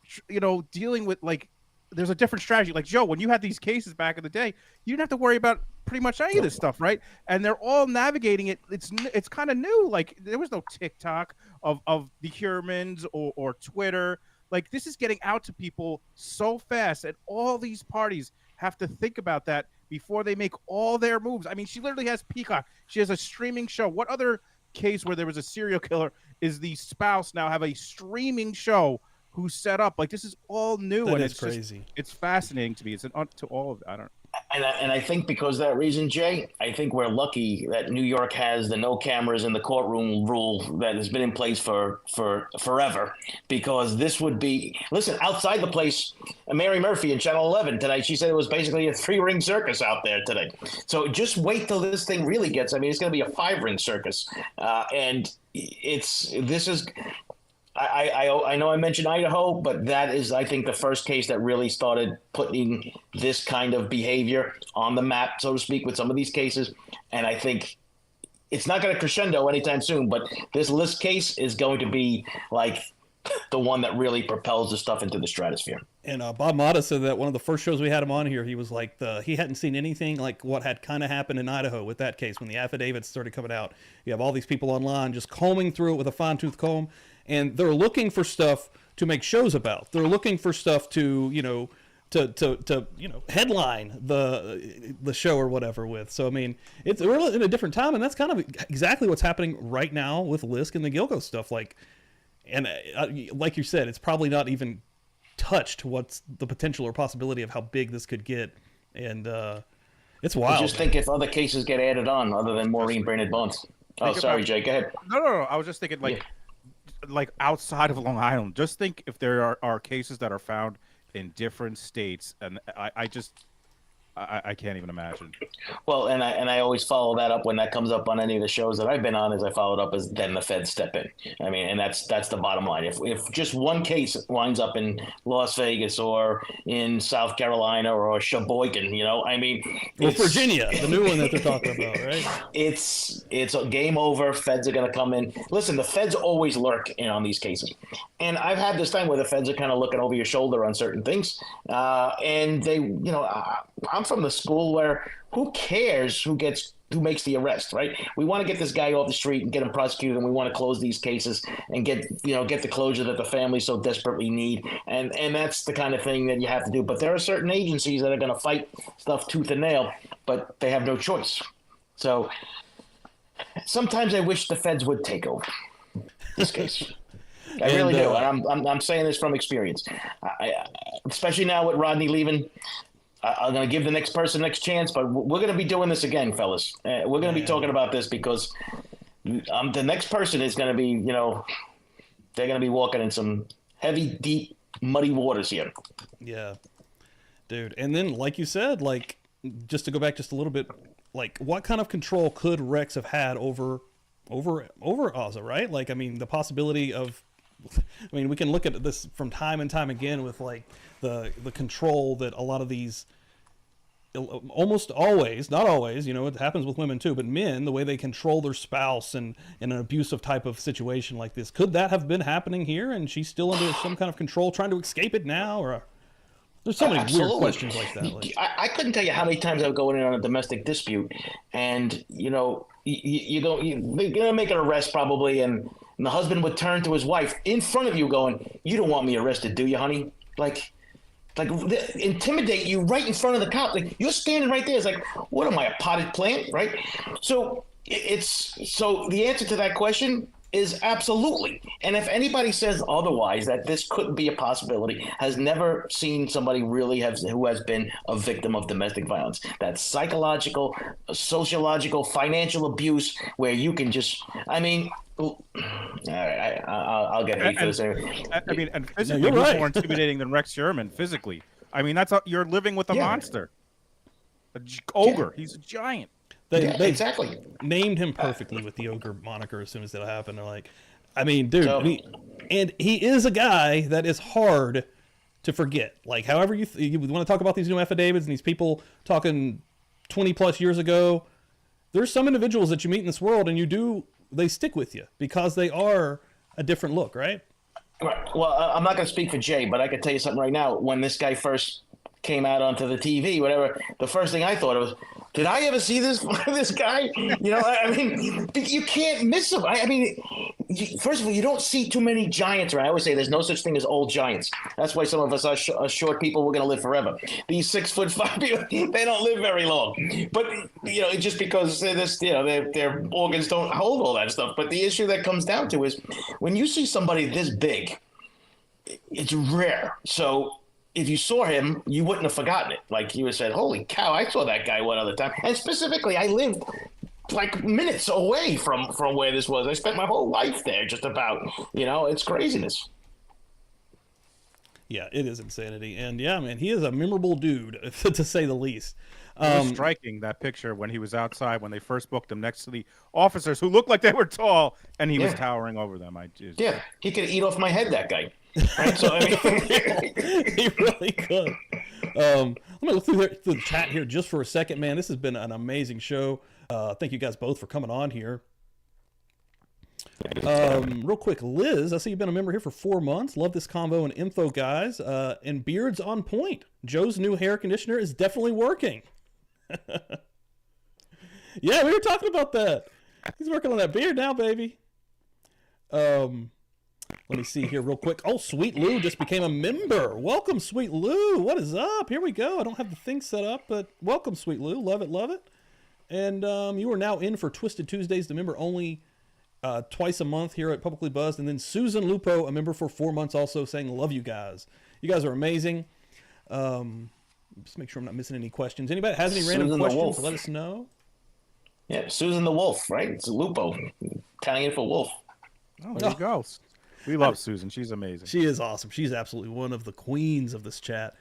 dealing with, like, there's a different strategy. Like, Joe, when you had these cases back in the day, you didn't have to worry about pretty much any of this stuff, right? And they're all navigating it. It's kind of new. Like, there was no TikTok of the Heuermanns or Twitter. Like, this is getting out to people so fast, and all these parties have to think about that before they make all their moves. I mean, she literally has Peacock. She has a streaming show. What other case where there was a serial killer is the spouse now have a streaming show who's set up? Like, this is all new. That and is it's crazy. It's fascinating to me. It's to all of I don't. And I think because of that reason, Jay, I think we're lucky that New York has the no cameras in the courtroom rule that has been in place for forever. Because this would be, listen, outside the place, Mary Murphy in Channel 11 tonight, she said it was basically a 3-ring circus out there today. So just wait till this thing really gets. I mean, it's going to be a 5-ring circus, and this is. I know I mentioned Idaho, but that is, I think, the first case that really started putting this kind of behavior on the map, so to speak, with some of these cases. And I think it's not going to crescendo anytime soon, but this LISK case is going to be like the one that really propels the stuff into the stratosphere. And Bob Mata said that one of the first shows we had him on here, he was like, he hadn't seen anything like what had kind of happened in Idaho with that case when the affidavits started coming out. You have all these people online just combing through it with a fine-tooth comb, and they're looking for stuff to make shows about. They're looking for stuff to, headline the show or whatever with. So, I mean, it's really in a different time, and that's kind of exactly what's happening right now with LISK and the gilgo stuff. Like you said, it's probably not even touched what's the potential or possibility of how big this could get, and it's wild. Just think if other cases get added on other than Maureen Brainerd Bonds. Oh, sorry, Jake, go ahead. No. I was just thinking like outside of Long Island. Just think if there are cases that are found in different states, and I can't even imagine. Well, and I always follow that up when that comes up on any of the shows that I've been on. Is I follow it up as then the feds step in. I mean, and that's the bottom line. If just one case winds up in Las Vegas or in South Carolina or Sheboygan, I mean, or Virginia, the new one that they're talking about, right? It's a game over. Feds are going to come in. Listen, the feds always lurk in on these cases, and I've had this time where the feds are kind of looking over your shoulder on certain things, and they, I'm from the school where who cares who makes the arrest, right? We want to get this guy off the street and get him prosecuted, and we want to close these cases and get the closure that the families so desperately need. And that's the kind of thing that you have to do. But there are certain agencies that are going to fight stuff tooth and nail, but they have no choice. So sometimes I wish the feds would take over this case. I really do. I'm saying this from experience. Especially now with Rodney leaving. I'm going to give the next person next chance, but we're going to be doing this again, fellas. We're going to be talking about this because the next person is going to be, they're going to be walking in some heavy, deep, muddy waters here. Yeah, dude. And then, like you said, like just to go back just a little bit, like what kind of control could Rex have had over Asa, right? Like, I mean, the possibility of, we can look at this from time and time again with like the control that a lot of these, almost always, not always, it happens with women too, but men, the way they control their spouse and in an abusive type of situation like this, could that have been happening here? And she's still under some kind of control, trying to escape it now, or there's so many weird questions like that. Like, I couldn't tell you how many times I would go in on a domestic dispute, and they're gonna make an arrest probably, and the husband would turn to his wife in front of you, going, "You don't want me arrested, do you, honey?" Like intimidate you right in front of the cop. Like you're standing right there. It's like, what am I, a potted plant, right? So the answer to that question is absolutely. And if anybody says otherwise, that this couldn't be a possibility, has never seen somebody who has been a victim of domestic violence. That's psychological, sociological, financial abuse, where you can just, all right, I'll get hate for this. And physically, you're right. More intimidating than Rex Heuermann. Physically, you're living with a monster, ogre. Yeah. He's a giant. They exactly named him perfectly with the ogre moniker as soon as that happened. They're like, dude, he is a guy that is hard to forget. Like, however you want to talk about these new affidavits and these people talking 20 plus years ago, there's some individuals that you meet in this world and they stick with you because they are a different look, right? Right. Well, I'm not going to speak for Jay, but I can tell you something right now. When this guy first came out onto the TV, whatever, the first thing I thought was, did I ever see this guy? You can't miss him. First of all, you don't see too many giants around. I always say there's no such thing as old giants. That's why some of us are short people. We're going to live forever. These 6'5" people, they don't live very long. But just because their organs don't hold all that stuff. But the issue that comes down to is when you see somebody this big, it's rare. So if you saw him, you wouldn't have forgotten it. Like you would have said, holy cow, I saw that guy one other time. And specifically, I lived like minutes away from where this was. I spent my whole life there just about, it's craziness. Yeah, it is insanity. And yeah, man, he is a memorable dude, to say the least. It was striking, that picture when he was outside, when they first booked him next to the officers who looked like they were tall, and he was towering over them. Yeah, he could eat off my head, that guy. Right? So, I mean... He really could. Let me look through the chat here just for a second, man. This has been an amazing show. Thank you guys both for coming on here. Real quick, Liz, I see you've been a member here for 4 months. Love this convo and info, guys. And beard's on point. Joe's new hair conditioner is definitely working. Yeah, we were talking about that. He's working on that beard now, baby. Let me see here real quick. Oh, Sweet Lou just became a member. Welcome, Sweet Lou. What is up? Here we go. I don't have the thing set up, but welcome, Sweet Lou. Love it, love it. And you are now in for Twisted Tuesdays, the member only twice a month here at Publicly Buzzed. And then Susan Lupo, a member for 4 months, also saying, love you guys. You guys are amazing. Just make sure I'm not missing any questions. Anybody has any random questions, let us know. Yeah, Susan the Wolf, right? It's Lupo, Italian for wolf. Oh, there you go. We love Susan. She's amazing. She is awesome. She's absolutely one of the queens of this chat.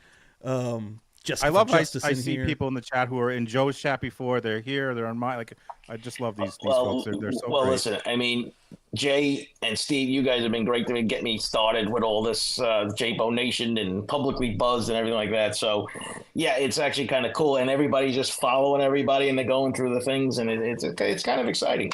I love how I see people in the chat who are in Joe's chat before. They're here. They're on my, I just love these folks. They're so great. Listen, I mean, Jay and Steve, you guys have been great to get me started with all this J-Bo Nation and Publicly Buzzed and everything like that. So, yeah, it's actually kind of cool. And everybody's just following everybody and they're going through the things. And it's kind of exciting.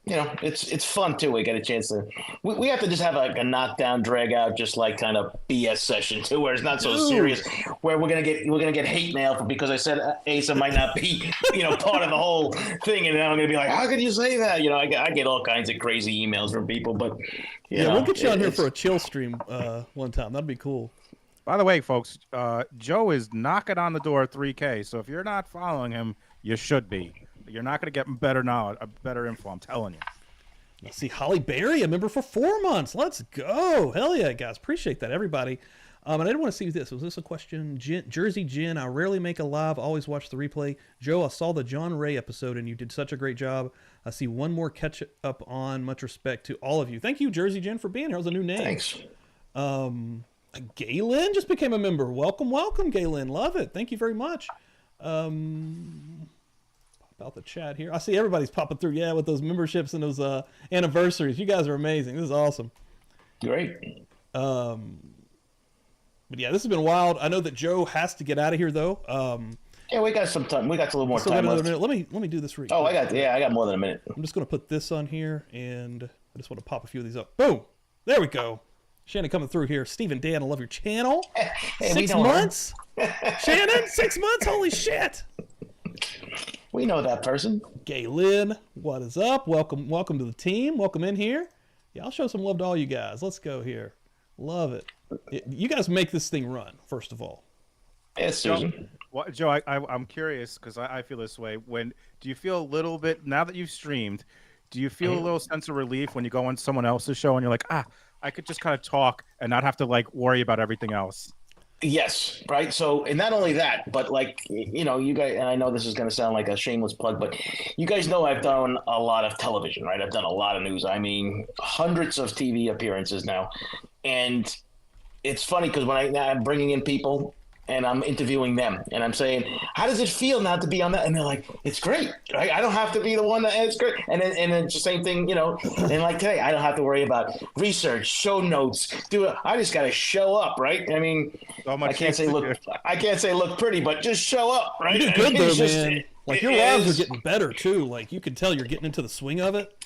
It's fun, too. We get a chance to – we have to just have like a knockdown, drag out, just like kind of BS session, too, where it's not so serious, where we're gonna get hate mail because I said Asa might not be, part of the whole thing. And then I'm going to be like, how could you say that? I get all kinds of crazy emails from people, but we'll get you on here for a chill stream one time. That'd be cool. By the way, folks, Joe is knocking on the door at 3K. So if you're not following him, you should be. You're not going to get better knowledge, better info. I'm telling you. Let's see, Holly Berry, a member for 4 months. Let's go. Hell yeah, guys. Appreciate that, everybody. And I didn't want to see this. Was this a question? Jersey Jen, I rarely make a live, always watch the replay. Joe, I saw the John Ray episode, and you did such a great job. I see one more catch up on. Much respect to all of you. Thank you, Jersey Jen, for being here. That was a new name. Thanks. Galen just became a member. Welcome, Galen. Love it. Thank you very much. Pop out the chat here. I see everybody's popping through. Yeah, with those memberships and those anniversaries. You guys are amazing. This is awesome. Great. But yeah, this has been wild. I know that Joe has to get out of here though. Yeah, we got some time. We got a little more time left. Let me do this for you. Oh, I got more than a minute. I'm just going to put this on here, and I just want to pop a few of these up. Boom! There we go. Shannon coming through here. Steve and Dan, I love your channel. Hey, 6 months? Shannon, 6 months? Holy shit! We know that person. Galen, what is up? Welcome to the team. Welcome in here. Yeah, I'll show some love to all you guys. Let's go here. Love it. You guys make this thing run, first of all. Yes, Susan. Joe, I'm curious because I feel this way. Do you feel a little bit, now that you've streamed, do you feel a little sense of relief when you go on someone else's show and you're like, I could just kind of talk and not have to worry about everything else? Yes, right. So, and not only that, but you guys, and I know this is going to sound like a shameless plug, but you guys know I've done a lot of television, right? I've done a lot of news. I mean, hundreds of TV appearances now. And it's funny because when I'm bringing in people and I'm interviewing them and I'm saying, how does it feel now to be on that? And they're like, it's great. Right? I don't have to be the one and it's great. And then it's the same thing, and like today, I don't have to worry about research, show notes, I just got to show up. Right. I mean, I can't say look pretty, but just show up. Right. You do good though, man. Your lives are getting better too. You can tell you're getting into the swing of it.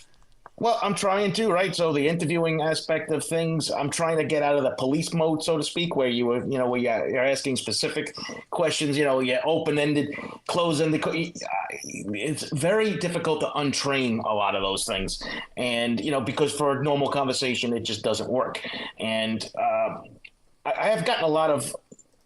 Well, I'm trying to, right? So the interviewing aspect of things, I'm trying to get out of the police mode, so to speak, where where you're asking specific questions, you're open-ended, close-ended. It's very difficult to untrain a lot of those things. And, because for a normal conversation, it just doesn't work. And I have gotten a lot of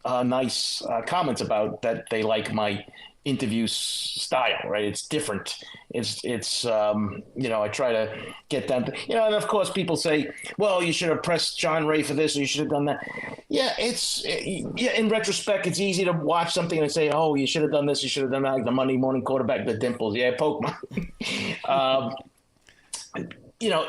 nice comments about that they like my interview style, right? It's different. It's I try to get them to, and of course people say, well, you should have pressed John Ray for this, or you should have done that. Yeah, in retrospect, it's easy to watch something and say, oh, you should have done this, you should have done that, like the Monday morning quarterback, the dimples. Yeah, poke my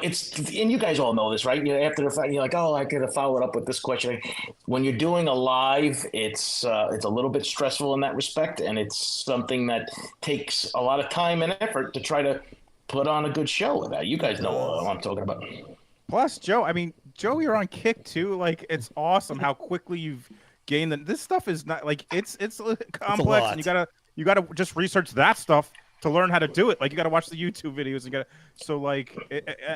it's, and you guys all know this, right? After the fact, you're like, oh, I could have followed up with this question. When you're doing a live, it's a little bit stressful in that respect, and it's something that takes a lot of time and effort to try to put on a good show with that. You guys know what I'm talking about. Plus, Joe, you're on Kick too. Like, it's awesome how quickly you've gained this stuff is not like it's complex, and you gotta just research that stuff to learn how to do it. Like, you got to watch the YouTube videos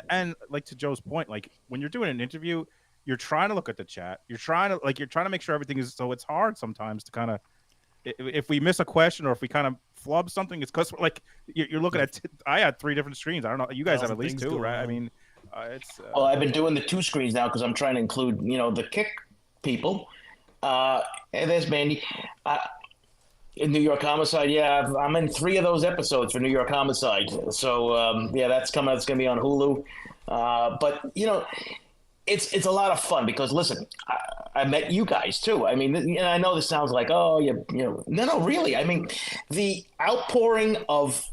and like to Joe's point, like when you're doing an interview, you're trying to look at the chat. You're trying to make sure everything is, so it's hard sometimes to kind of, if we miss a question or if we kind of flub something, it's because like you're looking at, I had 3 different screens. I don't know. You guys have at least 2, right? I mean, well, I've been doing the 2 screens now because I'm trying to include, the Kick people. And there's Mandy. In New York Homicide, yeah, I'm in 3 of those episodes for New York Homicide. So that's coming. It's going to be on Hulu. But it's a lot of fun because listen, I met you guys too. I mean, I know this sounds like, oh, no, really. I mean, the outpouring of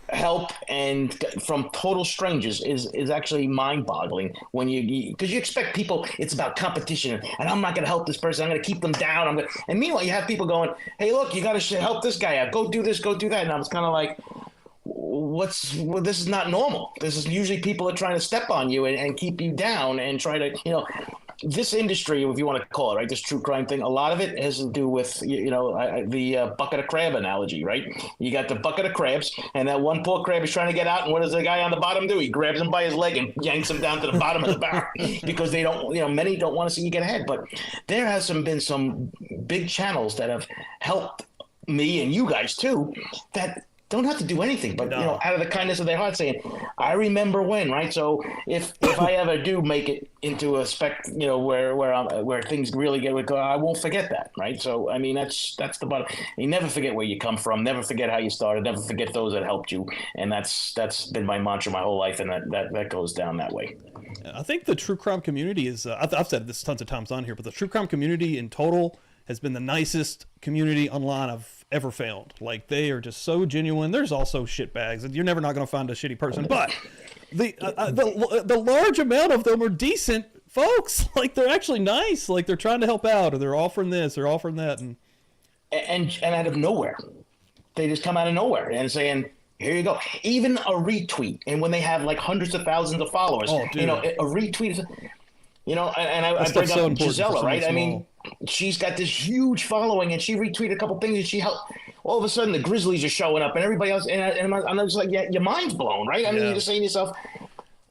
help and from total strangers is actually mind-boggling when because you expect people, it's about competition and I'm not going to help this person, I'm going to keep them down, and meanwhile you have people going, hey, look, you got to help this guy out, go do this, go do that, and I was kind of like, this is not normal. This is usually people are trying to step on you and keep you down and try to, this industry, if you want to call it, right, this true crime thing, a lot of it has to do with, the bucket of crab analogy, right? You got the bucket of crabs, and that one poor crab is trying to get out, and what does the guy on the bottom do? He grabs him by his leg and yanks him down to the bottom of the barrel because they don't, many don't want to see you get ahead. But there has been some big channels that have helped me and you guys too, that don't have to do anything, but out of the kindness of their heart, saying, "I remember when." Right. So if I ever do make it into a where things really get, I won't forget that. Right. So I mean, that's the bottom. You never forget where you come from. Never forget how you started. Never forget those that helped you. And that's been my mantra my whole life, and that goes down that way. I think the true crime community is. I've said this tons of times on here, but the true crime community in total has been the nicest community online I've ever found. Like, they are just so genuine. There's also shitbags, and you're never not going to find a shitty person, but the large amount of them are decent folks. Like, they're actually nice. Like, they're trying to help out, or they're offering this, or offering that, and out of nowhere, they just come out of nowhere and saying, here you go. Even a retweet, and when they have like hundreds of thousands of followers, a retweet is, and I bring up Gisela, right? I mean, she's got this huge following, and she retweeted a couple things, and she helped. All of a sudden, the Grizzlies are showing up, and everybody else, and I'm just like, yeah, your mind's blown, right? I mean, you're just saying to yourself,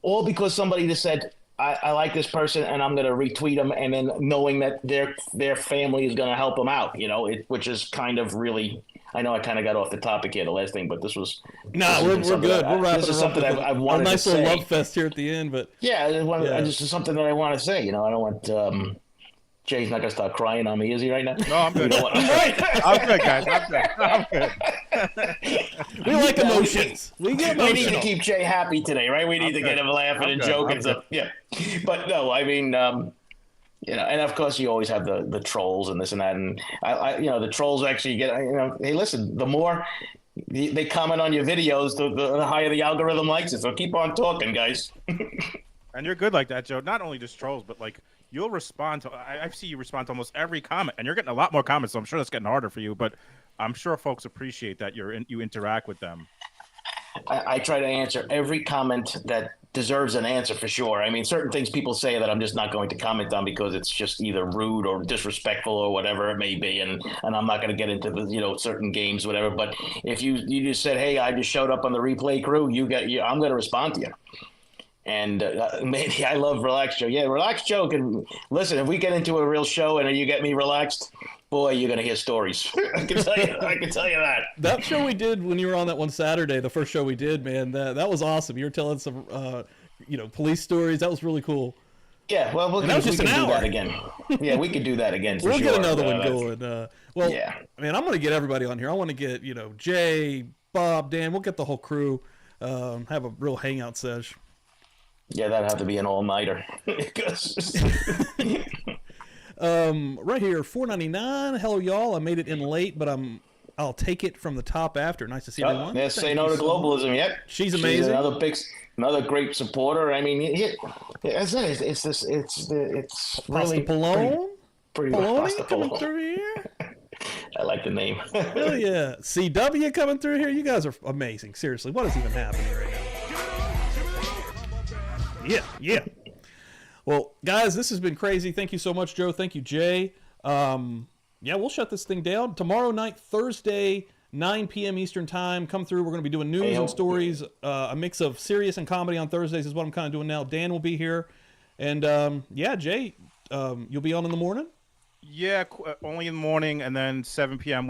all because somebody just said, I like this person, and I'm going to retweet them, and then knowing that their family is going to help them out, which is kind of really. I know I kind of got off the topic here, the last thing, but this was. No, we're good. We're wrapping this is something I wanted a nice to say. little love fest here at the end, but yeah, this is something that I want to say. I don't want. Jay's not going to start crying on me, is he, right now? No, I'm good. I'm good, guys. I'm good. We like emotions. We need to keep Jay happy today, right? We need to get him laughing and joking. So, yeah. But no, I mean, and of course you always have the trolls and this and that. And I the trolls actually get, hey, listen, the more they comment on your videos, the higher the algorithm likes it. So keep on talking, guys. And you're good like that, Joe. Not only just trolls, but like, you'll respond to. I see you respond to almost every comment, and you're getting a lot more comments. So I'm sure that's getting harder for you. But I'm sure folks appreciate that you interact with them. I try to answer every comment that deserves an answer for sure. I mean, certain things people say that I'm just not going to comment on because it's just either rude or disrespectful or whatever it may be, and I'm not going to get into the certain games, whatever. But if you just said, hey, I just showed up on the replay crew, I'm going to respond to you. And maybe I love Relax Joe. Yeah, Relax Joe can listen. If we get into a real show and you get me relaxed, boy, you're gonna hear stories. I can tell you that. That show we did when you were on that one Saturday, the first show we did, man, that was awesome. You were telling some, police stories. That was really cool. Yeah, well, we that was just can an do hour. that again. Yeah, we could do that again for We'll sure. get another one going. Well, yeah. I mean, I'm going to get everybody on here. I want to get, Jay, Bob, Dan. We'll get the whole crew. Have a real hangout sesh. Yeah, that'd have to be an all-nighter. Right here, $4.99. Hello, y'all. I made it in late, but I'll take it from the top after. Nice to see everyone. Yes, say no to globalism. Yep, She's amazing. Another great supporter. I mean, as I said, it's really pretty Poloni coming through here. I like the name. Hell yeah. CW coming through here. You guys are amazing. Seriously, what is even happening right now? Yeah. Well, guys, this has been crazy. Thank you so much, Joe. Thank you, Jay. We'll shut this thing down. Tomorrow night, Thursday, 9 p.m. Eastern Time. Come through. We're going to be doing news and stories. A mix of serious and comedy on Thursdays is what I'm kind of doing now. Dan will be here. And, Jay, you'll be on in the morning? Yeah, only in the morning, and then 7 p.m.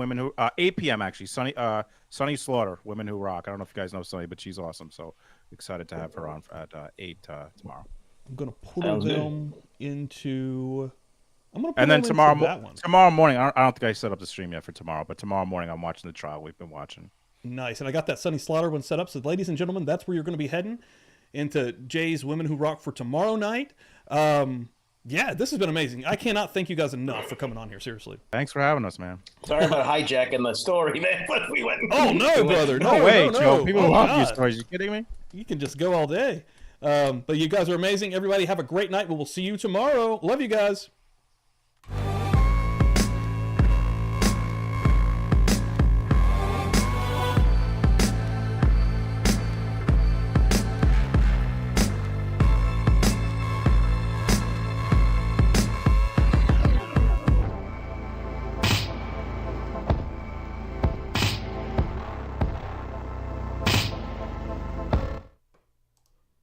8 p.m. actually. Sunny Slaughter, Women Who Rock. I don't know if you guys know Sunny, but she's awesome. So excited to have her on at 8 tomorrow. I'm gonna put them into. And then tomorrow morning, I don't think I set up the stream yet for tomorrow, but tomorrow morning I'm watching the trial we've been watching. Nice, and I got that Sunny Slaughter one set up. So, ladies and gentlemen, that's where you're going to be heading into Jay's Women Who Rock for tomorrow night. This has been amazing. I cannot thank you guys enough for coming on here. Seriously. Thanks for having us, man. Sorry about hijacking the story, man. But we went. Oh no, brother! No way, no. Joe. People love your stories. You kidding me? You can just go all day. But you guys are amazing. Everybody have a great night. We will see you tomorrow. Love you guys.